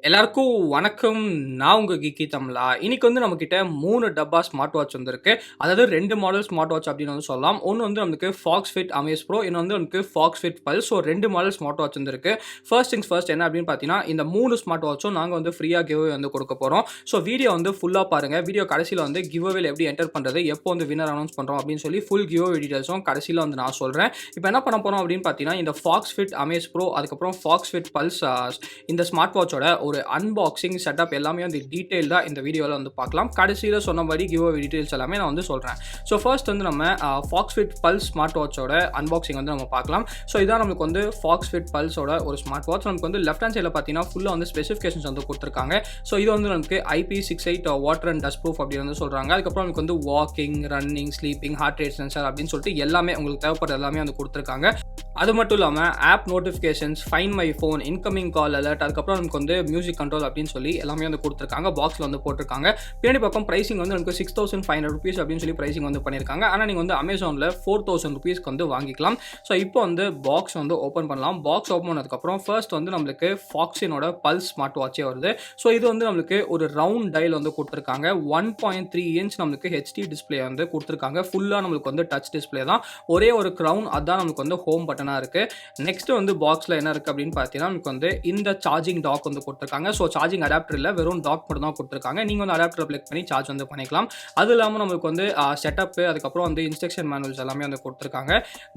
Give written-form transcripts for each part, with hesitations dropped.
எல்லாருக்கும் வணக்கம். நான் உங்க Geekytamizha. இன்னைக்கு வந்து நம்மகிட்ட 3 டப்பா ஸ்மார்ட் வாட்ச் வந்திருக்கு. அதாவது 2 மாடல் ஸ்மார்ட் வாட்ச் அப்படின்னு வந்து சொல்லலாம். ஒன்னு வந்து நமக்கு FOXFIT Amaze Pro, இன்னொன்று வந்து நமக்கு FOXFIT Pulse. So 2 model smart watch வந்திருக்கு. ஃபர்ஸ்ட் திங்ஸ் ஃபர்ஸ்ட் என்ன அப்படின்னு பார்த்தீங்கன்னா, இந்த 3 ஸ்மார்ட் வாட்சும் நாங்கள் வந்து ஃப்ரீயாக கிவ்அவே வந்து கொடுக்க போகிறோம். ஸோ வீடியோ வந்து ஃபுல்லாக பாருங்கள். வீடியோ கடைசியில் வந்து கிவ்அவேல எப்படி என்டர் பண்ணுறது, எப்போ வந்து வின்னர் அனௌன்ஸ் பண்ணுறோம் அப்படின்னு சொல்லி ஃபுல் கிவ்அவே டீடைல்ஸும் கடைசியில் வந்து நான் சொல்கிறேன். இப்போ என்ன பண்ண போகிறோம் அப்படின்னு பார்த்தீங்கன்னா, இந்த FOXFIT Amaze Pro அதுக்கப்புறம் FOXFIT Pulse இந்த ஸ்மார்ட் வாட்சோட ஒரு அன்பாக்சிங் செட்டப் எல்லாமே வந்து டீட்டெயில்டாக இந்த வீடியோவில் வந்து பார்க்கலாம். கடைசியில் சொன்னபடி கிவ்அவே டீடைல்ஸ் எல்லாமே நான் வந்து சொல்கிறேன். ஸோ ஃபர்ஸ்ட் வந்து நம்ம FOXFIT Pulse ஸ்மார்ட் வாட்சோட அன்பாக்சிங் வந்து நம்ம பார்க்கலாம். ஸோ இதான் நமக்கு வந்து FOXFIT Pulseோட ஒரு ஸ்மார்ட் வாட்ச். நமக்கு வந்து லெஃப்ட் ஹேண்ட் சைடில் பார்த்தீங்கன்னா ஃபுல்லாக வந்து ஸ்பெசிஃபிகேஷன்ஸ் வந்து கொடுத்துருக்காங்க. ஸோ இது வந்து நமக்கு IP68 water and dust proof அப்படின்னு வந்து சொல்கிறாங்க. அதுக்கப்புறம் நமக்கு வந்து walking, running, sleeping, heart rate sensor அப்படின்னு சொல்லிட்டு எல்லாமே உங்களுக்கு தேவைப்படுற எல்லாமே வந்து கொடுத்துருக்காங்க. அது மட்டும் இல்லாமல் app notifications, find my phone, incoming call alert, அதுக்கப்புறம் நமக்கு வந்து மியூசிக் கண்ட்ரோல் அப்படின்னு சொல்லி எல்லாமே வந்து கொடுத்துருக்காங்க. பாக்ஸில் வந்து போட்டிருக்காங்க. பின்னாடி பக்கம் ப்ரைசிங் வந்து நமக்கு 6500 rupees அப்படின்னு சொல்லி ப்ரைசிங் வந்து பண்ணியிருக்காங்க. ஆனால் நீங்கள் வந்து அமேசானில் 4000 rupees வந்து வாங்கிக்கலாம். ஸோ இப்போ வந்து பாக்ஸ் வந்து ஓப்பன் பண்ணலாம். பாக்ஸ் ஓப்பன் பண்ணதுக்கப்புறம் ஃபர்ஸ்ட் வந்து நம்மளுக்கு ஃபாக்ஸினோட பல்ஸ் ஸ்மார்ட் வாட்சே வருது. ஸோ இது வந்து நம்மளுக்கு ஒரு ரவுண்ட் டைல் வந்து கொடுத்துருக்காங்க. 1.3 inch நம்மளுக்கு ஹெச்டி டிஸ்பிளே வந்து கொடுத்துருக்காங்க. ஃபுல்லாக நம்மளுக்கு வந்து டச் டிஸ்பிளே தான். ஒரே ஒரு க்ரௌன், அதுதான் நமக்கு வந்து ஹோம் பட்டன் இருக்கு. நெக்ஸ்ட் வந்து பாக்ஸ்ல என்ன இருக்கு அப்படின்னு பார்த்தீங்கன்னா, நமக்கு வந்து இந்த சார்ஜிங் டாக் வந்து கொடுத்துருக்காங்க. ஸோ சார்ஜிங் அடாப்டர் இல்லை, வெறும் டாக் மட்டும் தான் கொடுத்துருக்காங்க. நீங்கள் வந்து அடாப்டர் பிளக் பண்ணி சார்ஜ் வந்து பண்ணிக்கலாம். அது இல்லாமல் நமக்கு வந்து செட்டப், அதுக்கப்புறம் வந்து இன்ஸ்ட்ரக்ஷன் மேனுவல்ஸ் எல்லாமே வந்து கொடுத்துருக்காங்க.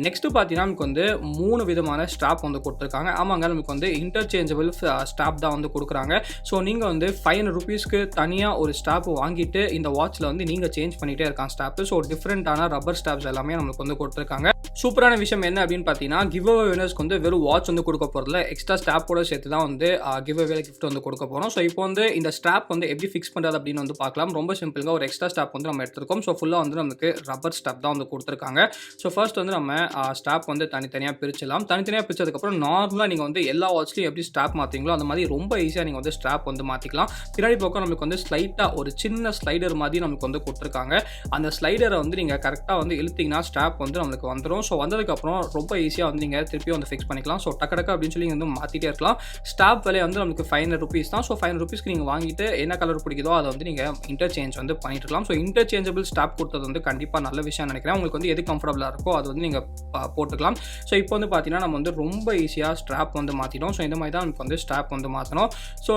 நெக்ஸ்ட் பார்த்தீங்கன்னா நமக்கு வந்து 3 விதமான ஸ்ட்ராப் வந்து கொடுத்துருக்காங்க. ஆமாங்க, நமக்கு வந்து இன்டர்சேஞ்சபிள் ஸ்ட்ராப் தான் வந்து கொடுக்குறாங்க. ஸோ நீங்கள் வந்து 500 rupeesக்கு தனியாக ஒரு ஸ்ட்ராப் வாங்கிட்டு இந்த வாட்சில் வந்து நீங்கள் சேஞ்ச் பண்ணிகிட்டே இருக்காங்க ஸ்ட்ராப். ஸோ டிஃப்ரெண்டான ரப்பர் ஸ்ட்ராப்ஸ் எல்லாமே நமக்கு வந்து கொடுத்துருக்காங்க. சூப்பரான விஷயம் என்ன அப்படின்னு பார்த்தீங்கன்னா, கிவ்அவே வினர்ஸ்க்கு வந்து வெறும் வாட்ச் வந்து கொடுக்க போகிறதுல எக்ஸ்ட்ரா ஸ்ட்ராப்போட சேர்த்து தான் வந்து கிவ்அவே கிஃப்ட் வந்து கொடுக்க போகிறோம். ஸோ இப்போ வந்து இந்த ஸ்ட்ராப் வந்து எப்படி ஃபிக்ஸ் பண்ணுறது அப்படின்னு வந்து பார்க்கலாம். ரொம்ப சிம்பிளாக ஒரு எக்ஸ்ட்ரா ஸ்ட்ராப் வந்து நம்ம எடுத்துருக்கோம். ஸோ ஃபுல்லாக வந்து நமக்கு ரப்பர் ஸ்ட்ராப் தான் வந்து கொடுத்துருக்காங்க. ஸோ ஃபர்ஸ்ட் வந்து நம்ம ஸ்ட்ராப் வந்து தனித்தனியாக பிரிச்சலாம். தனித்தனியாக பிரிச்சதுக்கப்புறம் நார்மலாக நீங்கள் வந்து எல்லா வாட்ச்லையும் எப்படி ஸ்ட்ராப் மாற்றிங்களோ அந்த மாதிரி ரொம்ப ஈஸியாக நீங்கள் வந்து ஸ்ட்ராப் வந்து மாற்றிக்கலாம். பின்னாடி பக்கம் நமக்கு வந்து ஸ்லைட்டாக ஒரு சின்ன ஸ்லைடர் மாதிரி நமக்கு வந்து கொடுத்துருக்காங்க. அந்த ஸ்லைடரை வந்து நீங்கள் கரெக்டாக வந்து இழுத்தீங்கன்னா ஸ்ட்ராப் வந்து நம்மளுக்கு வந்துடும். ஸோ வந்ததுக்கப்புறம் ரொம்ப ஈஸியாக வந்து நீங்கள் திருப்பி வந்து ஃபிக்ஸ் பண்ணிக்கலாம். ஸோ டக்கு அப்படின்னு சொல்லி வந்து மாற்றிட்டே இருக்கலாம். ஸ்டாப் விலை வந்து நமக்கு 500 rupees தான். ஸோ 500 rupeesக்கு நீங்கள் வாங்கிட்டு என்ன கலர் பிடிக்குதோ அதை வந்து நீங்கள் இன்டர்சேஞ்ச் வந்து பண்ணிட்டு இருக்கலாம். ஸோ இன்டர்சேஞ்சபிள் ஸ்டாப் கொடுத்தது வந்து கண்டிப்பாக நல்ல விஷயம் நினைக்கிறேன். உங்களுக்கு வந்து எது கம்ஃபர்டபுளாக இருக்கோ அது வந்து நீங்கள் போட்டுக்கலாம். ஸோ இப்போ வந்து பார்த்தீங்கன்னா நம்ம வந்து ரொம்ப ஈஸியாக ஸ்ட்ராப் வந்து மாற்றிட்டோம். ஸோ இந்த மாதிரி தான் நமக்கு வந்து ஸ்ட்ராப் வந்து மாற்றணும். ஸோ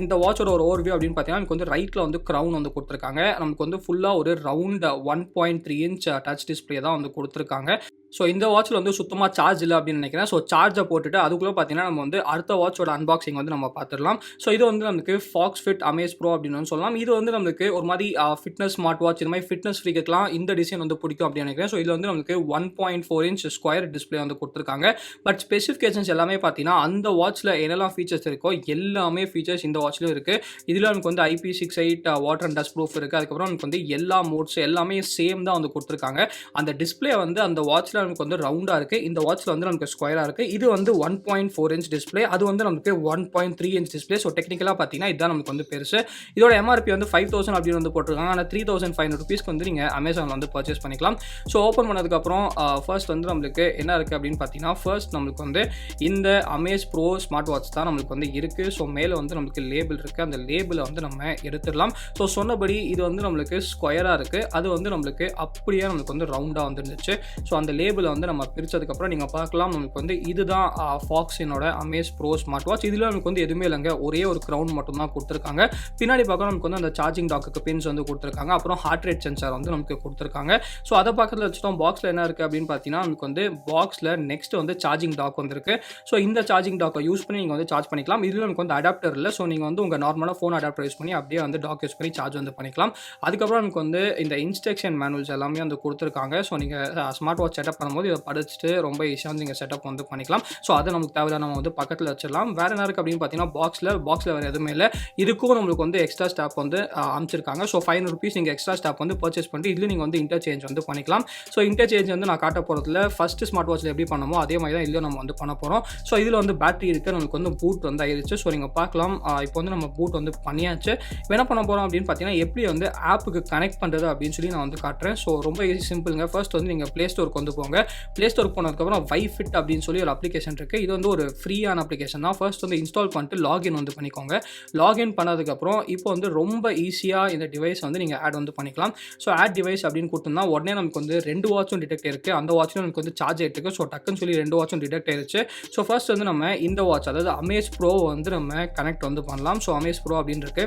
இந்த வாட்சோட ஒரு ஓவர்வியூ அப்படின்னு பார்த்தீங்கன்னா நமக்கு வந்து ரைட்டில் வந்து க்ரௌன் வந்து கொடுத்துருக்காங்க. நமக்கு வந்து ஃபுல்லாக ஒரு ரவுண்ட் 1.3 inch டச் டிஸ்பிளே தான் வந்து கொடுத்துருக்காங்க. ஸோ இந்த வாட்சில் வந்து சுத்தமாக சார்ஜ் இல்லை அப்படின்னு நினைக்கிறேன். ஸோ சார்ஜை போட்டுட்டு அதுக்குள்ளே பார்த்தீங்கன்னா நம்ம வந்து அடுத்த வாட்சோட அன்பாக்சிங் வந்து நம்ம பார்த்துடலாம். ஸோ இது வந்து நமக்கு FOXFIT Amaze Pro அப்படின்னு சொல்லலாம். இது வந்து நமக்கு ஒரு மாதிரி ஃபிட்னஸ் ஸ்மார்ட் வாட்ச், இந்த மாதிரி ஃபிட்னஸ் ஃப்ரீக்கெல்லாம் இந்த டிசைன் வந்து பிடிக்கும் அப்படின்னு நினைக்கிறேன். ஸோ இதில் வந்து நமக்கு 1.4 inch ஸ்கொயர் டிஸ்பிளே வந்து கொடுத்துருக்காங்க. பட் ஸ்பெசிஃபிகேஷன்ஸ் எல்லாமே பார்த்தீங்கன்னா அந்த வாட்சில் என்னெல்லாம் ஃபீச்சர்ஸ் இருக்கோ எல்லாமே ஃபீச்சர்ஸ் இந்த வாட்ச்லையும் இருக்குது. இதில் நமக்கு வந்து IP68 water and dust proof இருக்குது. அதுக்கப்புறம் நமக்கு வந்து எல்லா மோட்ஸ் எல்லாமே சேம் தான் வந்து கொடுத்துருக்காங்க. அந்த டிஸ்பிளே வந்து அந்த வாட்சில் நமக்கு வந்து ரவுண்டா இருக்கு. இந்த வாட்ச்ல வந்து நமக்கு ஸ்கொயரா இருக்கு. இது வந்து 1.4 inch டிஸ்பிளே, அது வந்து நமக்கு 1.3 inch டிஸ்பிளே. ஸோ டெக்னிக்கலா பார்த்தீங்கன்னா இதுதான் நமக்கு வந்து பெருசு. இதோட எம்ஆர்பி வந்து 5000 அப்படின்னு வந்து போட்டிருக்காங்க. ஆனால் 3500 rupeesக்கு வந்து நீங்கள் அமேசானில் வந்து பர்ச்சேஸ் பண்ணிக்கலாம். ஸோ ஓப்பன் பண்ணதுக்கப்புறம் ஃபர்ஸ்ட் வந்து நம்மளுக்கு என்ன இருக்குது அப்படின்னு பார்த்தீங்கன்னா, ஃபர்ஸ்ட் நம்மளுக்கு வந்து இந்த Amaze Pro ஸ்மார்ட் வாட்ச் தான் நம்மளுக்கு வந்து இருக்குது. ஸோ மேலே வந்து நம்மளுக்கு லேபிள் இருக்குது. அந்த லேபிளை வந்து நம்ம எடுத்துடலாம். ஸோ சொன்னபடி இது வந்து நம்மளுக்கு ஸ்கொயராக இருக்குது. அது வந்து நம்மளுக்கு அப்படியே நம்மளுக்கு வந்து ரவுண்டாக வந்துருந்துச்சு. ஸோ அந்த லேபிளை வந்து நம்ம பிரிச்சதுக்கப்புறம் நீங்கள் பார்க்கலாம். நமக்கு வந்து இதுதான் ஃபாக்ஸினோட Amaze Pro ஸ்மார்ட் வாட்ச். இதில் நமக்கு வந்து எதுவுமே இல்லைங்க, ஒரே ஒரு க்ரௌன் மட்டும் தான் கொடுத்துருக்காங்க. பின்னாடி பார்க்க நமக்கு வந்து அந்த சார்ஜிங் டாக்கு பின்ஸ் வந்து கொடுத்துருக்காங்க. அப்புறம் ஹார்ட் ரேட் சென்சார் வந்து நமக்கு கொடுத்துருக்காங்க. ஸோ அதை பக்கத்தில் வச்சுட்டோம். பாக்ஸில் என்ன இருக்குது அப்படின்னு பார்த்தீங்கன்னா, நமக்கு வந்து பாக்ஸில் நெக்ஸ்ட் வந்து சார்ஜிங் டாக் வந்துருக்கு. ஸோ இந்த சார்ஜிங் டாக்கை யூஸ் பண்ணி நீங்கள் வந்து சார்ஜ் பண்ணிக்கலாம். இதில் நமக்கு வந்து அடாப்டர் இல்லை. ஸோ நீங்கள் வந்து உங்கள் நார்மலாக ஃபோன் அடாப்டர் யூஸ் பண்ணி அப்படியே வந்து டாக் யூஸ் பண்ணி சார்ஜ் வந்து பண்ணிக்கலாம். அதுக்கப்புறம் நமக்கு வந்து இந்த இன்ஸ்ட்ரக்ஷன் மேனுவல்ஸ் எல்லாமே வந்து கொடுத்துருக்காங்க. ஸோ நீங்கள் ஸ்மார்ட் வாட்ச் செட்டப் பண்ணும்போது இதை படிச்சுட்டு ரொம்ப ஈஸியாக வந்து நீங்கள் செட்டப் வந்து பண்ணிக்கலாம். ஸோ அதை நமக்கு தேவையான நம்ம வந்து பக்கத்தில் வச்சிடலாம். வேறு என்ன இருக்குது அப்படின்னு பார்த்தீங்கன்னா, பாக்ஸில் வேறு எதுவுமே இல்லை. இதுக்கும் நம்மளுக்கு வந்து எக்ஸ்ட்ரா ஸ்டாப் வந்து அமைச்சிருக்காங்க. ஸோ 500 rupees நீங்கள் எக்ஸ்ட்ரா ஸ்டாப் வந்து பர்ச்சேஸ் பண்ணிட்டு இதில் நீங்கள் வந்து இன்டர்சேஞ்ச் வந்து பண்ணிக்கலாம். ஸோ இன்டர்சேஞ்ச் வந்து நான் காட்ட போகிறதுல ஃபஸ்ட்டு ஸ்மார்ட் வாட்சில் எப்படி பண்ணமோ அதே மாதிரி தான் இதில் நம்ம வந்து பண்ண போகிறோம். ஸோ இதில் வந்து பேட்டரி இருக்குது, நமக்கு வந்து பூட் வந்து ஆயிடுச்சு. ஸோ நீங்கள் பார்க்கலாம், இப்போ வந்து நம்ம பூட் வந்து பண்ணியாச்சு. இப்போ என்ன பண்ண போகிறோம் அப்படின்னு பார்த்தீங்கன்னா, எப்படி வந்து ஆப்புக்கு கனெக்ட் பண்ணுறது அப்படின்னு சொல்லி நான் வந்து காட்டுறேன். ஸோ ரொம்ப ஈஸி, சிம்பிளுங்க. ஃபர்ஸ்ட் வந்து நீங்கள் ப்ளே ஸ்டோருக்கு வந்து போங்க. பண்ணிக்கோங்க. ப்ளே ஸ்டோருக்கு போனதுக்கப்புறம் வைஃபிட் அப்படின்னு சொல்லி ஒரு அப்ளிகேஷன் இருக்குது. இது வந்து ஒரு ஃப்ரீயான அப்ளிகேஷன் தான். ஃபர்ஸ்ட் வந்து இன்ஸ்டால் பண்ணிட்டு லாகின் வந்து பண்ணிக்கோங்க. லாகின் பண்ணதுக்கப்புறம் இப்போ வந்து ரொம்ப ஈஸியாக இந்த டிவைஸ் வந்து நீங்கள் ஆட் வந்து பண்ணிக்கலாம். ஸோ ஆட் டிவைஸ் அப்படின்னு கொடுத்தோம்னா உடனே நமக்கு வந்து 2 வாட்சும் டிடெக்ட் இருக்குது. அந்த வாட்சும் நமக்கு வந்து சார்ஜ் ஆகிட்டு இருக்கு. ஸோ டக்குன்னு சொல்லி 2 வாட்சும் டிடெக்ட் ஆயிடுச்சு. ஸோ ஃபர்ஸ்ட் வந்து நம்ம இந்த வாட்ச் அதாவது அமேஸ் ப்ரோ வந்து நம்ம கனெக்ட் வந்து பண்ணலாம். ஸோ அமேஸ் ப்ரோ அப்படின்னு இருக்கு.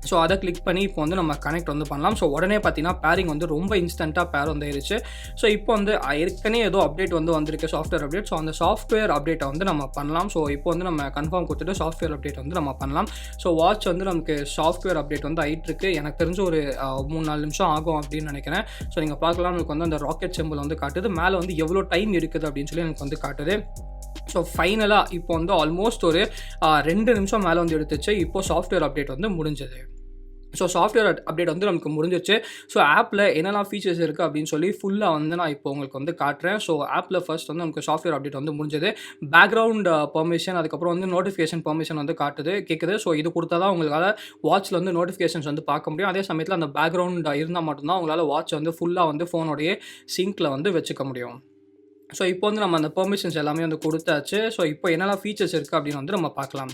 ஸோ அதை கிளிக் பண்ணி இப்போ வந்து நம்ம கனெக்ட் வந்து பண்ணலாம். ஸோ உடனே பார்த்தீங்கன்னா பேரிங் வந்து ரொம்ப இன்ஸ்டண்ட்டாக பேர் வந்து ஆயிடுச்சு. ஸோ இப்போ வந்து ஏற்கனவே ஏதோ அப்டேட் வந்து வந்திருக்கு, சாஃப்ட்வேர் அப்டேட். ஸோ அந்த சாஃப்ட்வேர் அப்டேட்டை வந்து நம்ம பண்ணலாம். ஸோ இப்போ வந்து நம்ம கன்ஃபார்ம் கொடுத்துட்டு சாஃப்ட்வேர் அப்டேட் வந்து நம்ம பண்ணலாம். ஸோ வாட்ச் வந்து நமக்கு சாஃப்ட்வேர் அப்டேட் வந்து ஆகிட்டு இருக்கு. எனக்கு தெரிஞ்ச ஒரு 3-4 நிமிஷம் ஆகும் அப்படின்னு நினைக்கிறேன். ஸோ நீங்கள் பார்க்கலாம், நமக்கு வந்து அந்த ராக்கெட் சிம்பிள் வந்து காட்டுது. மேலே வந்து எவ்வளோ டைம் இருக்குது அப்படின்னு சொல்லி எனக்கு வந்து காட்டுது. ஸோ ஃபைனலாக இப்போ வந்து ஆல்மோஸ்ட் ஒரு 2 நிமிஷம் மேலே வந்து எடுத்துச்சு. இப்போ சாஃப்ட்வேர் அப்டேட் வந்து முடிஞ்சது. ஸோ சாஃப்ட்வேர் அப்டேட் வந்து நமக்கு முடிஞ்சிச்சு. ஸோ ஆப்பில் என்னெல்லாம் ஃபீச்சர்ஸ் இருக்குது அப்படின்னு சொல்லி ஃபுல்லாக வந்து நான் இப்போ உங்களுக்கு வந்து காட்டுறேன். ஸோ ஆப்பில் ஃபர்ஸ்ட் வந்து நமக்கு சாஃப்ட்வேர் அப்டேட் வந்து முடிஞ்சது. பேக்ரவுண்ட் பெர்மிஷன், அதுக்கப்புறம் வந்து நோட்டிஃபிகேஷன் பெர்மிஷன் வந்து கேட்குது. ஸோ இது கொடுத்தா தான் உங்களால் வாட்சில் வந்து நோட்டிஃபிகேஷன்ஸ் வந்து பார்க்க முடியும். அதே சமயத்தில் அந்த பேக்ரவுண்ட் இருந்தால் மட்டும்தான் உங்களால் வாட்ச் வந்து ஃபுல்லாக வந்து ஃபோனோடைய சிங்கில் வந்து வச்சுக்க முடியும். ஸோ இப்போ வந்து நம்ம அந்த பெர்மிஷன்ஸ் எல்லாமே வந்து கொடுத்தாச்சு. ஸோ இப்போ என்னெல்லாம் ஃபீச்சர்ஸ் இருக்குது அப்படின்னு வந்து நம்ம பார்க்கலாம்.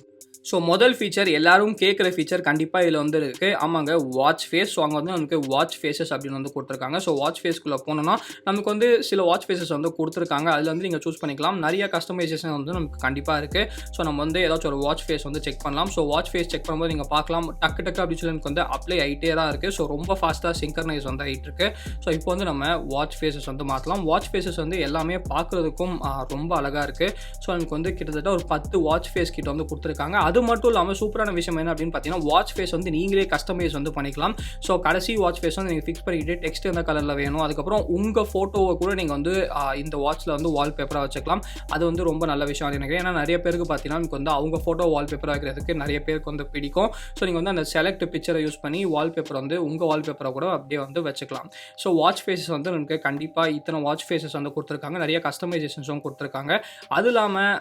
ஸோ முதல் ஃபீச்சர் எல்லாரும் கேட்குற ஃபீச்சர் கண்டிப்பாக இதில் வந்து இருக்குது. ஆமாங்க, வாட்ச் ஃபேஸ். ஸோ அங்கே வந்து நமக்கு வாட்ச் ஃபேஸஸ் அப்படின்னு வந்து கொடுத்துருக்காங்க. ஸோ வாட்ச் ஃபேஸ்க்குள்ளே போனோம்னா நமக்கு வந்து சில வாட்ச் ஃபேஸஸ் வந்து கொடுத்துருக்காங்க. அதில் வந்து நீங்கள் சூஸ் பண்ணிக்கலாம். நிறைய கஸ்டமைசேஷன் வந்து நமக்கு கண்டிப்பாக இருக்குது. ஸோ நம்ம வந்து ஏதாச்சும் ஒரு வாட்ச் ஃபேஸ் வந்து செக் பண்ணலாம். ஸோ வாட்ச் ஃபேஸ் செக் பண்ணும்போது நீங்கள் பார்க்கலாம், டக்கு அப்படின்னு சொல்லி எனக்கு வந்து அப்ளை ஆகிட்டே தான் இருக்குது. ஸோ ரொம்ப ஃபாஸ்ட்டாக சிங்கர்னைஸ் வந்து ஆகிட்டு இருக்கு. ஸோ இப்போ வந்து நம்ம வாட்ச் ஃபேஸஸ் வந்து மாற்றலாம். வாட்ச் ஃபேஸஸ் வந்து எல்லாமே பார்க்குறதுக்கும் ரொம்ப அழகாக இருக்குது. ஸோ நமக்கு வந்து கிட்டத்தட்ட ஒரு 10 வாட்ச் ஃபேஸ் கிட்ட வந்து கொடுத்துருக்காங்க. அது மட்டும் இல்லாமல் சூப்பரான விஷயம் என்ன அப்படின்னு பார்த்தீங்கன்னா, வாட்ச் ஃபேஸ் வந்து நீங்களே கஸ்டமைஸ் வந்து பண்ணிக்கலாம். ஸோ கடைசி வாட்ச் ஃபேஸ் வந்து நீங்கள் ஃபிக்ஸ் பண்ணிட்டு டெக்ஸ்ட் எந்த கலரில் வேணும், அதுக்கப்புறம் உங்கள் ஃபோட்டோவை கூட நீங்கள் வந்து இந்த வாட்சில் வந்து வால்பேப்பராக வச்சுக்கலாம். அது வந்து ரொம்ப நல்ல விஷயம் நினைக்கிறேன். ஏன்னா நிறைய பேருக்கு பார்த்தீங்கன்னா எனக்கு வந்து அவங்க ஃபோட்டோ வால்பேப்பராக வைக்கிறதுக்கு நிறைய பேருக்கு வந்து பிடிக்கும். ஸோ நீங்கள் வந்து அந்த செலக்ட் பிக்சரை யூஸ் பண்ணி வால்பேப்பர் வந்து உங்கள் வால்பேப்பரை கூட அப்படியே வந்து வச்சுக்கலாம். ஸோ வாட்ச் ஃபேஸஸ் வந்து நமக்கு கண்டிப்பாக இத்தனை வாட்ச் ஃபேஸஸ் வந்து கொடுத்துருக்காங்க. நிறைய கஸ்டமைசேஷன்ஸும் கொடுத்துருக்காங்க. அது இல்லாமல்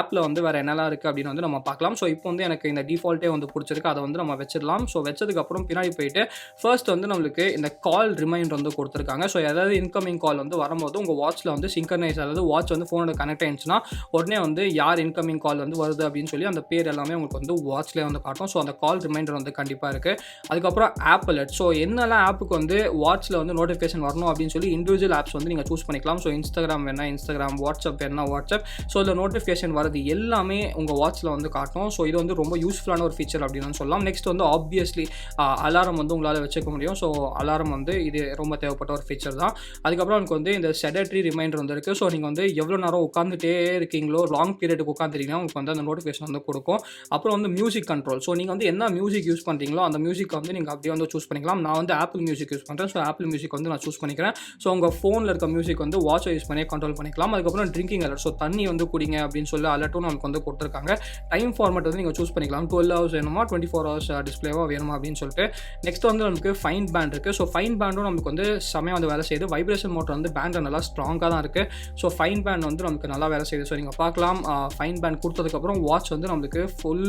ஆப்பில் வந்து வேறு என்னெல்லாம் இருக்குது அப்படின்னு வந்து நம்ம பார்க்கலாம். ஸோ இப்போ வந்து எனக்கு இந்த டிஃபால்ட்டே வந்து பிடிச்சிருக்கு. அதை வந்து நம்ம வச்சிடலாம். ஸோ வச்சதுக்கப்புறம் பின்னாடி போயிட்டு ஃபர்ஸ்ட் வந்து நம்மளுக்கு இந்த கால் ரிமைண்டர் வந்து கொடுத்துருக்காங்க. ஸோ ஏதாவது இன்கமிங் கால் வந்து வரும்போது உங்கள் வாட்சில் வந்து சிங்கர்னைஸ், அதாவது வாட்ச் வந்து ஃபோனோட கனெக்ட் ஆயிடுச்சுன்னா உடனே வந்து யார் இன்கமிங் கால் வந்து வருது அப்படின்னு சொல்லி அந்த பேர் எல்லாமே உங்களுக்கு வந்து வாட்ச்லேயே வந்து காட்டும். ஸோ அந்த கால் ரிமைண்டர் வந்து கண்டிப்பாக இருக்குது. அதுக்கப்புறம் ஆப் அலர்ட். ஸோ என்னெல்லாம் ஆப்புக்கு வந்து வாட்சில் வந்து நோட்டிஃபிகேஷன் வரணும் அப்படின்னு சொல்லி இண்டிவிஜுவல் ஆப்ஸ் வந்து நீங்கள் சூஸ் பண்ணிக்கலாம். ஸோ இன்ஸ்டாகிராம் வேணா இன்ஸ்டாகிராம், வாட்ஸ்அப் வேணா வாட்ஸ்அப். ஸோ இதில் நோட்டிஃபிகேஷன் வரது எல்லாமே உங்கள் வாட்சில் வந்து காட்டும். ஸோ இது வந்து ரொம்ப யூஸ்ஃபுல்லான ஒரு ஃபீச்சர் அப்படின்னு சொல்லலாம். நெக்ஸ்ட் வந்து ஆப்வியஸ்லி அலாரம் வந்து உங்களால் வச்சுக்க முடியும். ஸோ அலாரம் வந்து இது ரொம்ப தேவைப்பட்ட ஒரு ஃபீச்சர் தான். அதுக்கப்புறம் எனக்கு வந்து இந்த செடட்ரி ரிமைண்டர் வந்து இருக்குது. ஸோ நீங்கள் வந்து எவ்வளோ நேரம் உட்காந்துட்டே இருக்கீங்களோ, லாங் பீரியடுக்கு உட்காந்துட்டீங்கன்னா உங்களுக்கு வந்து அந்த நோட்டிஃபிகேஷன் வந்து கொடுக்கும். அப்புறம் வந்து மியூசிக் கண்ட்ரோல். ஸோ நீங்கள் வந்து என்ன மியூசிக் யூஸ் பண்ணுறீங்களோ அந்த மியூசிக் வந்து நீங்கள் அப்படியே வந்து சூஸ் பண்ணிக்கலாம். நான் வந்து ஆப்பிள் மியூசிக் யூஸ் பண்ணுறேன். ஸோ ஆப்பிள் மியூசிக் வந்து நான் சூஸ் பண்ணிக்கிறேன். ஸோ உங்கள் ஃபோனில் இருக்க மியூசிக் வந்து வாட்சை யூஸ் பண்ணி கண்ட்ரோல் பண்ணிக்கலாம். அதுக்கப்புறம் ட்ரிங்கிங் அலர்ட். ஸோ தண்ணி வந்து குடிங்க அப்படின்னு சொல்லி அலர்ட்டும் நமக்கு வந்து கொடுத்துருக்காங்க. டைம் ஃபார்மேட் வந்து நீங்கள் சூஸ் பண்ணிக்கலாம். 12 hours வேணுமா, 24 hours டிஸ்பிளேவாக வேணுமா அப்படின்னு சொல்லிட்டு. நெக்ஸ்ட் வந்து நமக்கு ஃபைன் பேண்ட் இருக்குது. ஸோ ஃபைன் பேண்டும் நமக்கு வந்து செமையாக வந்து வேலை செய்யுது. வைப்ரேஷன் மோட்டர் வந்து பேண்டில் நல்லா ஸ்ட்ராங்காக தான் இருக்குது. ஸோ ஃபைன் பேண்ட் வந்து நமக்கு நல்லா வேலை செய்யுது. ஸோ நீங்கள் பார்க்கலாம், ஃபைன் பேண்ட் கொடுத்ததுக்கப்புறம் வாட்ச் வந்து நம்மளுக்கு ஃபுல்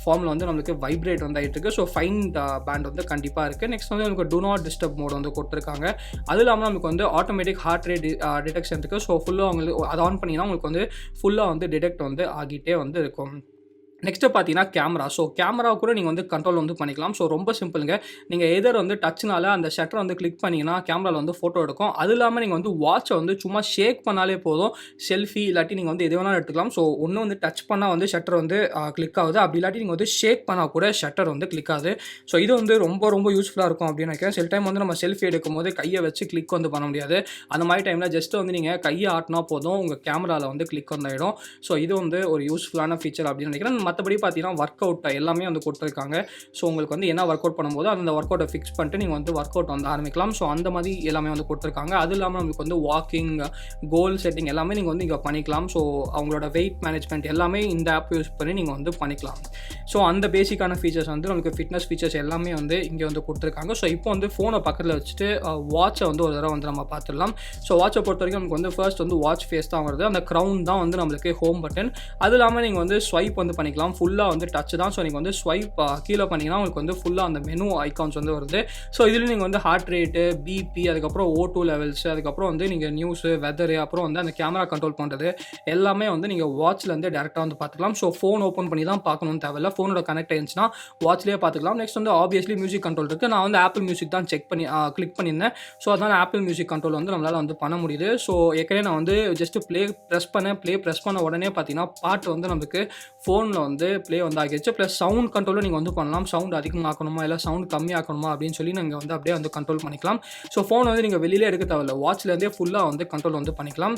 ஃபார்மில் வந்து நம்மளுக்கு வைப்ரேட் வந்து ஆகிட்டு இருக்குது. ஸோ ஃபைன் பேண்ட் வந்து கண்டிப்பாக இருக்குது. நெக்ஸ்ட் வந்து நமக்கு டூ நாட் டிஸ்டர்ப் மோட் வந்து கொடுத்துருக்காங்க. அது இல்லாமல் நமக்கு வந்து ஆட்டோமேட்டிக் ஹார்ட் ரேட் டிடெக்ஷன் இருக்குது. ஸோ ஃபுல்லாக உங்களுக்கு அதை ஆன் பண்ணிங்கன்னா உங்களுக்கு வந்து ஃபுல்லாக வந்து டிடெக்ட் வந்து ஆகிட்டே வந்து இருக்கும். நெக்ஸ்ட்டு பார்த்தீங்கன்னா கேமரா. ஸோ கேமரா கூட நீங்கள் வந்து கண்ட்ரோல் வந்து பண்ணிக்கலாம். ஸோ ரொம்ப சிம்பிளுங்க. நீங்கள் எதர் வந்து டச்னால அந்த ஷட்டரை வந்து கிளிக் பண்ணிங்கன்னா கேமராவில் வந்து ஃபோட்டோ எடுக்கும். அது இல்லாமல் நீங்கள் வந்து வாட்சை வந்து சும்மா ஷேக் பண்ணாலே போதும், செல்ஃபி இல்லாட்டி நீங்கள் வந்து எது வேணாலும் எடுத்துக்கலாம். ஸோ ஒன்று வந்து டச் பண்ணால் வந்து ஷட்டர் வந்து கிளிக் ஆகுது. அப்படி இல்லாட்டி நீங்கள் வந்து ஷேக் பண்ணால் கூட ஷட்டர் வந்து கிளிக் ஆகுது. ஸோ இது வந்து ரொம்ப யூஸ்ஃபுல்லாக இருக்கும் அப்படின்னு நினைக்கிறேன். சில டைம் வந்து நம்ம செல்ஃபி எடுக்கும் போது கையை வச்சு கிளிக் வந்து பண்ண முடியாது. அந்த மாதிரி டைமில் ஜஸ்ட் வந்து நீங்கள் கையை ஆட்டினா போதும், உங்கள் கேமராவில் வந்து கிளிக் வந்து ஆகிடும். ஸோ இது வந்து ஒரு யூஸ்ஃபுல்லான ஃபீச்சர் அப்படின்னு நினைக்கிறேன். மற்றபடி பார்த்தீங்கன்னா ஒர்க் அவுட் எல்லாமே வந்து கொடுத்துருக்காங்க. ஸோ உங்களுக்கு வந்து என்ன ஒர்க் அவுட் பண்ணும்போது அந்த ஒர்க் அவுட்டை ஃபிக்ஸ் பண்ணிட்டு நீங்கள் வந்து ஒர்க் அவுட் வந்து ஆரம்பிக்கலாம். ஸோ அந்த மாதிரி எல்லாமே வந்து கொடுத்துருக்காங்க. அது இல்லாமல் நம்மளுக்கு வந்து வாக்கிங், கோல் செட்டிங் எல்லாமே நீங்கள் வந்து இங்கே பண்ணிக்கலாம். ஸோ அவங்களோட வெயிட் மேனேஜ்மெண்ட் எல்லாமே இந்த ஆப் யூஸ் பண்ணி நீங்கள் வந்து பண்ணிக்கலாம். ஸோ அந்த பேசிக்கான ஃபீச்சர்ஸ் வந்து நமக்கு ஃபிட்னஸ் ஃபீச்சர்ஸ் எல்லாமே வந்து இங்கே வந்து கொடுத்துருக்காங்க. ஸோ இப்போ வந்து ஃபோனை பக்கத்தில் வச்சுட்டு வாட்சை வந்து ஒரு தடவை வந்து நம்ம பார்த்துடலாம். ஸோ வாட்சை பொறுத்த வரைக்கும் நமக்கு வந்து ஃபர்ஸ்ட் வந்து வாட்ச் ஃபேஸ் தான் வருது. அந்த க்ரௌன் தான் வந்து நம்மளுக்கு ஹோம் பட்டன். அது இல்லாமல் நீங்கள் வந்து ஸ்வைப் வந்து பண்ணிக்கலாம். பண்ணிக்கலாம். ஃபுல்லா வந்து டச் தான். ஸோ நீங்க வந்து ஸ்வைப் கீழ பண்ணீங்கன்னா உங்களுக்கு வந்து ஃபுல்லா அந்த மெனு ஐகான்ஸ் வந்து வருது. ஸோ இதுல நீங்க வந்து ஹார்ட் ரேட்டு, பிபி, அதுக்கப்புறம் O2 லெவல்ஸ், அதுக்கப்புறம் வந்து நீங்க நியூஸ், வெதர், அப்புறம் வந்து அந்த கேமரா கண்ட்ரோல் பண்றது எல்லாமே வந்து நீங்க வாட்ச்ல இருந்து டைரக்டா வந்து பார்த்துக்கலாம். ஸோ ஃபோன் ஓப்பன் பண்ணி தான் பார்க்கணும்னு தேவையில்ல. ஃபோனோட கனெக்ட் ஆயிருந்துச்சுன்னா வாட்ச்லயே பார்த்துக்கலாம். நெக்ஸ்ட் வந்து ஆப்வியஸ்லி மியூசிக் கண்ட்ரோல் இருக்கு. நான் வந்து ஆப்பிள் மியூசிக் தான் கிளிக் பண்ணியிருந்தேன். ஸோ அதனால ஆப்பிள் மியூசிக் கண்ட்ரோல் வந்து நம்மளால வந்து பண்ண முடியுது. ஸோ ஏற்கனவே நான் வந்து ஜஸ்ட் ப்ளே ப்ரெஸ் பண்ண உடனே பார்த்தீங்கன்னா பாட்டு வந்து நமக்கு ஃபோனில் வந்து ப்ளே வந்து ஆகிடுச்சு. ப்ளஸ் சவுண்ட் கண்ட்ரோலும் நீங்கள் வந்து பண்ணலாம். சவுண்ட் அதிகமாக்கணுமா இல்லை சவுண்ட் கம்மியாக்கணுமா அப்படின்னு சொல்லி நீங்கள் வந்து அப்படியே வந்து கண்ட்ரோல் பண்ணிக்கலாம். ஸோ ஃபோன் வந்து நீங்கள் வெளியிலே எடுக்க தேவையில்ல. வாட்ச்லேருந்தே ஃபுல்லாக வந்து கண்ட்ரோல் வந்து பண்ணிக்கலாம்.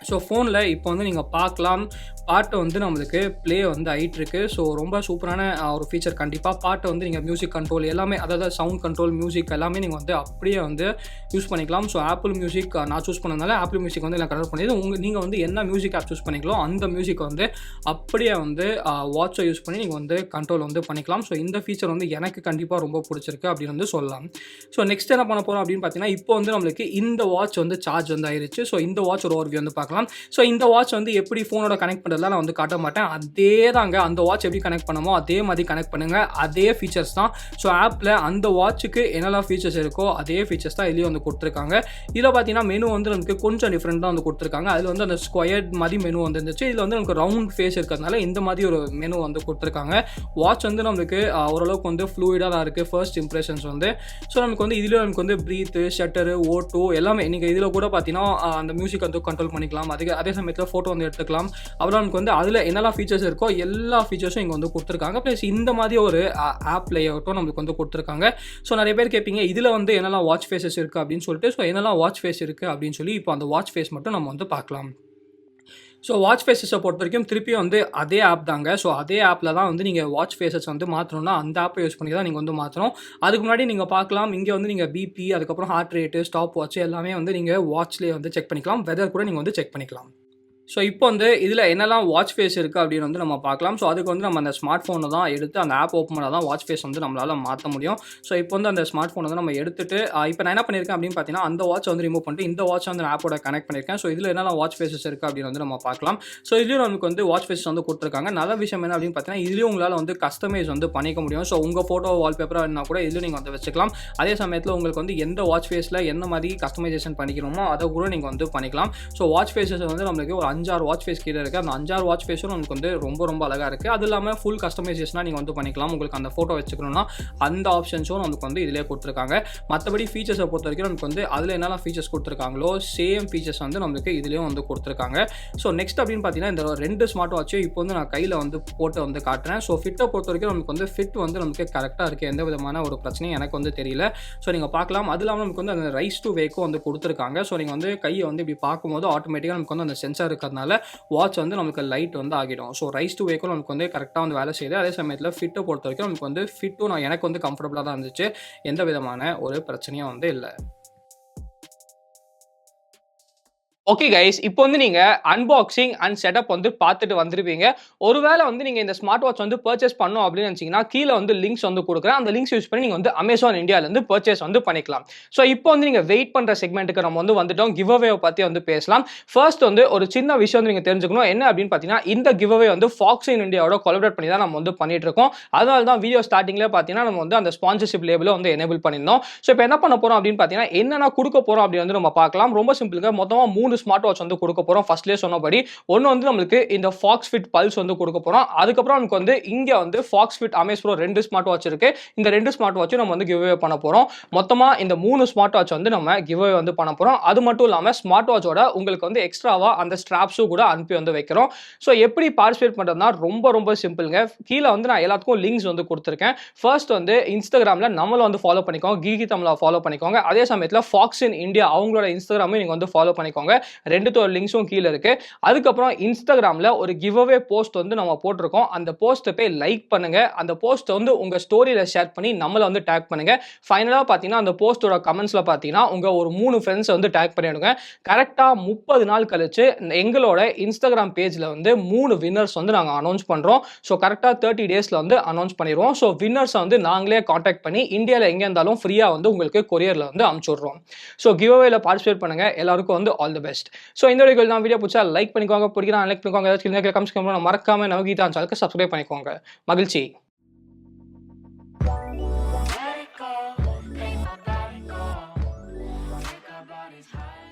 ஸோ ஃபோனில் இப்போ வந்து நீங்கள் பார்க்கலாம், பாட்டு வந்து நம்மளுக்கு ப்ளே வந்து ஆகிட்டுருக்கு. ஸோ ரொம்ப சூப்பரான ஒரு ஃபீச்சர். கண்டிப்பாக பாட்டை வந்து நீங்கள் மியூசிக் கண்ட்ரோல் எல்லாமே, அதாவது சவுண்ட் கண்ட்ரோல், மியூசிக் எல்லாமே நீங்கள் வந்து அப்படியே வந்து யூஸ் பண்ணிக்கலாம். ஸோ ஆப்பிள் மியூசிக் நான் சூஸ் பண்ணதுனால ஆப்பிள் மியூசிக் வந்து நான் கண்ட்ரோல் பண்ணியது. நீங்கள் வந்து என்ன மியூசிக் ஆப் சூஸ் பண்ணிக்கலாம் அந்த மியூசிக் வந்து அப்படியே வந்து வாட்சை யூஸ் பண்ணி நீங்கள் வந்து கண்ட்ரோல் வந்து பண்ணிக்கலாம். ஸோ இந்த ஃபீச்சர் வந்து எனக்கு கண்டிப்பாக ரொம்ப பிடிச்சிருக்கு அப்படின்னு வந்து சொல்லலாம். ஸோ நெக்ஸ்ட் என்ன பண்ண போகிறோம் அப்படின்னு பார்த்தீங்கன்னா, இப்போ வந்து நம்மளுக்கு இந்த வாட்ச் வந்து சார்ஜ் வந்து ஆயிருச்சு. ஸோ இந்த வாட்ச் ஒரு ஓவர்வியூ வந்து பார்க்கலாம். ஸோ இந்த வாட்ச் வந்து எப்படி ஃபோனோட கனெக்ட் பண்ணுறதுலாம் நான் வந்து காட்ட மாட்டேன். அதே தாங்க, அந்த வாட்ச் எப்படி கனெக்ட் பண்ணமோ அதே மாதிரி கனெக்ட் பண்ணுங்க. அதே ஃபீச்சர்ஸ் தான். ஸோ ஆப்பில் அந்த வாட்சுக்கு என்னெல்லாம் ஃபீச்சர்ஸ் இருக்கோ அதே ஃபீச்சர்ஸ் தான் இதுலேயும் வந்து கொடுத்துருக்காங்க. இதில் பார்த்தீங்கன்னா மெனு வந்து நமக்கு கொஞ்சம் டிஃப்ரெண்ட்டாக வந்து கொடுத்துருக்காங்க. அதில் வந்து அந்த ஸ்கொயர்ட் மாதிரி மெனு வந்து இருந்துச்சு. இதில் வந்து நமக்கு ரவுண்ட் ஃபேஸ் இருக்கிறதுனால இந்த மாதிரி ஒரு மெனு வந்து கொடுத்துருக்காங்க. வாட்ச் வந்து நம்மளுக்கு ஓரளவுக்கு வந்து ஃப்ளூயிடாக தான் இருக்குது ஃபர்ஸ்ட் இம்ப்ரெஷன்ஸ் வந்து. ஸோ நமக்கு வந்து இதுலேயும் நமக்கு வந்து ப்ரீத்து, ஷட்டரு, O2 எல்லாமே நீங்கள் இதில் கூட பார்த்தீங்கன்னா அந்த மியூசிக் வந்து கண்ட்ரோல் பண்ணிக்கலாம். அதே சமயத்தில் ஃபோட்டோ வந்து எடுத்துக்கலாம். அப்புறம் நமக்கு வந்து அதில் என்னெல்லாம் ஃபீச்சர்ஸ் இருக்கோ எல்லா ஃபீச்சர்ஸும் இங்கே வந்து கொடுத்துருக்காங்க. ப்ளஸ் இந்த மாதிரி ஒரு ஆப் லேஅவுட்டும் நம்மளுக்கு வந்து கொடுத்துருக்காங்க. ஸோ நிறைய பேர் கேட்பீங்க இதில் வந்து என்னெல்லாம் வாட்ச் ஃபேஸஸ் இருக்குது அப்படின்னு சொல்லிட்டு. ஸோ என்னெல்லாம் வாட்ச் ஃபேஸ் இருக்குது அப்படின்னு சொல்லி இப்போ அந்த வாட்ச் ஃபேஸ் மட்டும் நம்ம வந்து பார்க்கலாம். ஸோ வாட்ச் ஃபேஸஸை பொறுத்த வரைக்கும் திருப்பியும் வந்து அதே ஆப் தாங்க. ஸோ அதே ஆப்பில் தான் வந்து நீங்கள் வாட்ச் ஃபேஸஸ் வந்து மாற்றணும்னா அந்த ஆப்பை யூஸ் பண்ணி தான் நீங்கள் வந்து மாற்றணும். அதுக்கு முன்னாடி நீங்கள் பார்க்கலாம், இங்கே வந்து நீங்கள் பிபி, அதுக்கப்புறம் ஹார்ட் ரேட்டு, ஸ்டாப் வாட்ச் எல்லாமே வந்து நீங்கள் வாட்ச்லேயே வந்து செக் பண்ணிக்கலாம். வெதர் கூட நீங்கள் வந்து செக் பண்ணிக்கலாம். ஸோ இப்போ வந்து இதில் என்னெல்லாம் வாட்ச் ஃபேஸ் இருக்குது அப்படின்னு வந்து நம்ம பார்க்கலாம். ஸோ அதுக்கு வந்து நம்ம அந்த ஸ்மார்ட் ஃபோனை தான் எடுத்து அந்த ஆப் ஓப்பன் பண்ணால் தான் வாட்ச் ஃபேஸ் வந்து நம்மளால் மாற்ற முடியும். ஸோ இப்போ வந்து அந்த ஸ்மார்ட் ஃபோனை வந்து நம்ம எடுத்துட்டு இப்போ நான் என்ன பண்ணியிருக்கேன் அப்படின்னு பார்த்தீங்கன்னா, அந்த வாட்ச் வந்து ரிமூவ் பண்ணிட்டு இந்த வாட்ச் வந்து ஆப்போட கனெக்ட் பண்ணியிருக்கேன். ஸோ இதில் என்னெல்லாம் வாட்ச் ஃபேஸஸ் இருக்குது அப்படின்னு வந்து நம்ம பார்க்கலாம். ஸோ இதுலேயும் நமக்கு வந்து வாட்ச் ஃபேஸ் வந்து கொடுத்துருக்காங்க. நல்ல விஷயம் என்ன அப்படின்னு பார்த்தீங்கன்னா, இதுலேயும் உங்களால் வந்து கஸ்டமைஸ் வந்து பண்ணிக்க முடியும். ஸோ உங்கள் ஃபோட்டோ வால்பேப்பராக இருந்தால் கூட இதுலேயும் நீங்கள் வந்து வச்சுக்கலாம். அதே சமயத்தில் உங்களுக்கு வந்து எந்த வாட்ச் ஃபேஸில் என்ன மாதிரி கஸ்டமைசேஷன் பண்ணிக்கணுமோ அதை கூட நீங்கள் வந்து பண்ணிக்கலாம். ஸோ வாட்ச் ஃபேஸஸ் வந்து நம்மளுக்கு ஒரு 5-6 வாட்ச் ஃபேஸ் இருக்குது. அந்த 5-6 வாட்ச் ஃபேஸும் நமக்கு வந்து ரொம்ப அழகாக இருக்குது. அது இல்லாமல் ஃபுல் கஸ்டமைசேஷனாக நீங்கள் வந்து பண்ணிக்கலாம். உங்களுக்கு அந்த ஃபோட்டோ வச்சுக்கணும்னா அந்த ஆப்ஷன்ஸும் நமக்கு வந்து இதிலே கொடுத்துருக்காங்க. மற்றபடி ஃபீச்சர்ஸை பொறுத்த வரைக்கும் நமக்கு வந்து அதில் என்னெல்லாம் ஃபீச்சர்ஸ் கொடுத்துருக்காங்களோ சேம் ஃபீச்சர்ஸ் வந்து நம்மளுக்கு இதுலேயும் வந்து கொடுத்துருக்காங்க. ஸோ நெக்ஸ்ட் அப்படின்னு பார்த்தீங்கன்னா, இந்த 2 ஸ்மார்ட் வாட்சும் இப்போ வந்து நான் கையில் வந்து போட்டு வந்து காட்டுறேன். ஸோ ஃபிட்டை பொறுத்த வரைக்கும் நமக்கு வந்து ஃபிட் வந்து நமக்கு கரெக்டாக இருக்குது. எந்த விதமான ஒரு பிரச்சனையும் எனக்கு வந்து தெரியல. ஸோ நீங்கள் பார்க்கலாம். அது இல்லாமல் நமக்கு வந்து அந்த ரைஸ் டு வேக்கும் வந்து கொடுத்துருக்காங்க. ஸோ நீங்கள் வந்து கையை வந்து இப்படி பார்க்கும்போது ஆட்டோமேட்டிக்காக நமக்கு வந்து அந்த சென்சார் இருக்கிறதுனால வாட்ச் வந்து நமக்கு லைட் வந்து ஆகிடும். ஸோ ரைஸ் டு வேக்கும் நமக்கு வந்து கரெக்டாக வந்து வேலை செய்யுது. அதே சமயத்தில் ஃபிட்டை பொறுத்த வரைக்கும் நமக்கு வந்து ஃபிட்டும் எனக்கு வந்து கம்ஃபர்டபுளாக தான் இருந்துச்சு. எந்த விதமான ஒரு பிரச்சனையும் வந்து இல்லை. ஓகே கைஸ், இப்போ வந்து நீங்க அன்பாக்சிங் அண்ட் செட்டப் வந்து பார்த்துட்டு வந்திருப்பீங்க. ஒருவேளை வந்து நீங்க இந்த ஸ்மார்ட் வாட்ச் வந்து பர்ச்சேஸ் பண்ணணும் அப்படின்னு நினைச்சீங்கன்னா கீழே வந்து லிங்க்ஸ் வந்து கொடுக்குறேன். அந்த லிங்க்ஸ் யூஸ் பண்ணி நீங்க வந்து அமேசான் இந்தியால இருந்து பர்ச்சேஸ் வந்து பண்ணிக்கலாம். ஸோ இப்போ வந்து நீங்க வெயிட் பண்ற செக்மெண்ட்டுக்கு நம்ம வந்து வந்துட்டோம். கிவ் அவே பத்தி வந்து பேசலாம். ஃபர்ஸ்ட் வந்து ஒரு சின்ன விஷயம் வந்து நீங்க தெரிஞ்சுக்கணும். என்ன அப்படின்னு பார்த்தீங்கன்னா, இந்த கிவ் அவே வந்து ஃபாக்ஸின் இந்தியாவோட கொலாபரேட் பண்ணி தான் நம்ம வந்து பண்ணிட்டு இருக்கோம். அதனால தான் வீடியோ ஸ்டார்டிங்ல பார்த்தீங்கன்னா நம்ம வந்து அந்த ஸ்பான்சர்ஷிப் லேபிளை வந்து எனேபிள் பண்ணியிருந்தோம். ஸோ இப்போ என்ன பண்ண போறோம் அப்படின்னு பார்த்தீங்கன்னா, என்னென்ன கொடுக்க போறோம் அப்படின்னு வந்து நம்ம பார்க்கலாம். ரொம்ப சிம்பிளுங்க. மொத்தமாக 3 ஸ்மார்ட் வாட்ச் வந்து கொடுக்க போறோம். ஃபர்ஸ்ட்லயே சொன்னபடி ஒன்னு வந்து நமக்கு இந்த FOXFIT PULSE வந்து கொடுக்க போறோம். அதுக்கப்புறம் நமக்கு வந்து இங்க வந்து FOXFIT Amaze Pro 2 smart watch இருக்கு. இந்த 2 ஸ்மார்ட் வாட்சும் நம்ம வந்து கிவ் அவே பண்ண போறோம். மொத்தமா இந்த 3 ஸ்மார்ட் வாட்ச் வந்து நம்ம கிவ் அவே வந்து பண்ண போறோம். அது மட்டும் இல்லாம ஸ்மார்ட் வாட்சோட உங்களுக்கு வந்து எக்ஸ்ட்ராவா அந்த ஸ்ட்ராப்ஸும் கூட அனுப்பி வந்து வைக்கிறோம். ஸோ எப்படி பார்ட்டிசிபேட் பண்றதுனா ரொம்ப சிம்பிள்ங்க. கீழே வந்து நான் எல்லாத்துக்கும் லிங்க்ஸ் வந்து கொடுத்துருக்கேன். ஃபர்ஸ்ட் வந்து இன்ஸ்டாகிராம்ல நம்மள வந்து ஃபாலோ பண்ணிக்கோங்க. Geekytamizha ஃபாலோ பண்ணிக்கோங்க. அதே சமயத்தில் ஃபாக்ஸின் இந்தியா அவங்களோட இன்ஸ்டாகிராமையும் நீங்க வந்து ஃபாலோ பண்ணிக்கோங்க. ரெண்டுத்தோட லிங்க்ஸும் கீழே இருக்கு. அதுக்கப்புறம் இன்ஸ்டாகிராம்ல ஒரு கிவ் அவே போஸ்ட் வந்து நம்ம போட்டிருக்கோம். அந்த போஸ்ட்டை போய் லைக் பண்ணுங்க. அந்த போஸ்ட்டை வந்து உங்க ஸ்டோரியில ஷேர் பண்ணி நம்மள வந்து டேக் பண்ணுங்க. ஃபைனலா பாத்தீங்கன்னா அந்த போஸ்டோட கமெண்ட்ஸ்ல பாத்தீங்கன்னா உங்க ஒரு 3 ஃப்ரெண்ட்ஸ் வந்து டேக் பண்ணிடுங்க. கரெக்டா 30 நாள் கழிச்சு எங்களோட இன்ஸ்டாகிராம் பேஜ்ல வந்து 3 வின்னர்ஸ் வந்து நாங்க அனௌன்ஸ் பண்றோம். ஸோ கரெக்டா 30 டேஸ்ல வந்து அனௌன்ஸ் பண்ணிடுவோம். ஸோ வின்னர்ஸ் வந்து நாங்களே கான்டாக்ட் பண்ணி இந்தியாவில் எங்க இருந்தாலும் ஃப்ரீயா வந்து உங்களுக்கு கொரியர்ல வந்து அனுப்பிச்சு விடுறோம். ஸோ கிவ் அவேல பார்ட்டிசிபேட் பண்ணுங்க. எல்லாருக்கும் வந்து all the best. Best. So இந்த வீடியோ தான் வீடியோ பிடிச்சா லைக் பண்ணிக்கோங்க, பிடிக்கலாம் லைக் பண்ணிக்கோங்க, ஏதாச்சும் கமெண்ட்ஸ் மறக்காம நம்ம கீதா சேனலுக்கு சப்ஸ்கிரைப் பண்ணிக்கோங்க. மகிழ்ச்சி. Let it go, ain't nobody go. Take our bodies high.